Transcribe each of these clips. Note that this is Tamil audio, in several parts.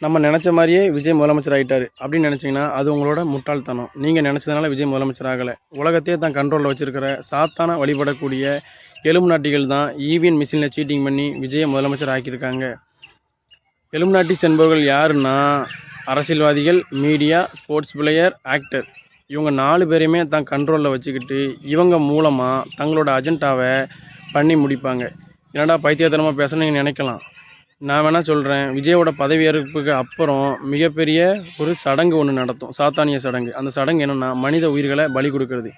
நம்ம நினச்ச மாதிரியே விஜய் முதலமைச்சர் ஆகிட்டார் அப்படின்னு நினச்சிங்கன்னா அது உங்களோட முட்டாள்தனம். நீங்கள் நினச்சதுனால விஜய் முதலமைச்சர் ஆகலை. உலகத்தையே தான் கண்ட்ரோலில் வச்சுருக்கிற சாத்தான வழிபடக்கூடிய எலுமினாட்டிகள் தான் ஈவிஎம் மிஷினில் சீட்டிங் பண்ணி விஜயை முதலமைச்சர் ஆக்கியிருக்காங்க. எலுமினாட்டிஸ் என்பவர்கள் யாருன்னா அரசியல்வாதிகள், மீடியா, ஸ்போர்ட்ஸ் பிளேயர், ஆக்டர். இவங்க 4 பேரையுமே தான் கண்ட்ரோலில் வச்சுக்கிட்டு இவங்க மூலமாக தங்களோட அஜெண்டாவை பண்ணி முடிப்பாங்க. என்னடா பைத்தியத்தனமாக பேசணும்னு நீங்கள் நினைக்கலாம். நான் வேணால் சொல்கிறேன், விஜயோட பதவியேற்புக்கு அப்புறம் மிகப்பெரிய ஒரு சடங்கு ஒன்று நடத்தும், சாத்தானிய சடங்கு. அந்த சடங்கு என்னென்னா மனித உயிர்களை பலி கொடுக்கறது.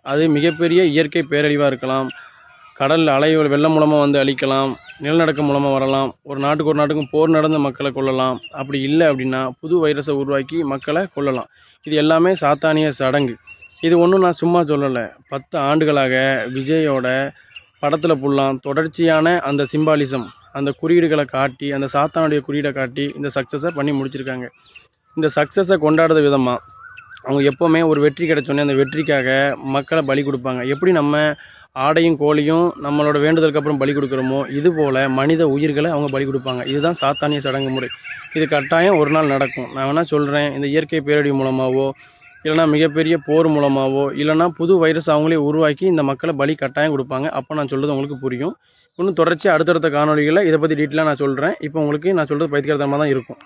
அது மிகப்பெரிய இயற்கை பேரழிவாக இருக்கலாம், கடல் அலை வெள்ளம் மூலமாக வந்து அழிக்கலாம், நிலநடுக்கம் மூலமாக வரலாம், ஒரு நாட்டுக்கும் போர் நடந்த மக்களை கொல்லலாம். அப்படி இல்லை அப்படின்னா புது வைரஸை உருவாக்கி மக்களை கொல்லலாம். இது எல்லாமே சாத்தானிய சடங்கு. இது ஒன்றும் நான் சும்மா சொல்லலை. 10 ஆண்டுகளாக விஜயோட படத்தில் ஃபுல்லாம் தொடர்ச்சியான அந்த சிம்பாலிசம், அந்த குறியீடுகளை காட்டி, அந்த சாத்தானுடைய குறியீடை காட்டி இந்த சக்ஸஸை பண்ணி முடிச்சிருக்காங்க. இந்த சக்ஸஸை கொண்டாடுற விதமாக அவங்க எப்போவுமே ஒரு வெற்றி கிடைச்சோன்னே அந்த வெற்றிக்காக மக்களை பலி கொடுப்பாங்க. எப்படி நம்ம ஆடையும் கோழியும் நம்மளோட வேண்டுதலுக்கு அப்புறம் பலி கொடுக்குறோமோ, இதுபோல் மனித உயிர்களை அவங்க பலி கொடுப்பாங்க. இதுதான் சாத்தானிய சடங்கு முறை. இது கட்டாயம் ஒரு நாள் நடக்கும். நான் வேணால் சொல்கிறேன், இந்த இயற்கை பேரழிவு மூலமாகவோ, இல்லைனா மிகப்பெரிய போர் மூலமாகவோ, இல்லைனா புது வைரஸ் அவங்களே உருவாக்கி இந்த மக்களை பலி கட்டாயம் கொடுப்பாங்க. அப்போ நான் சொல்கிறது உங்களுக்கு புரியும். இன்னும் தொடர்ச்சி அடுத்தடுத்த காணொலிகளில் இதை பற்றி டீட்டெயிலாக நான் சொல்கிறேன். இப்போ உங்களுக்கு நான் சொல்கிறது பைத்தியக்காரத்தனமாக தான் இருக்கும்.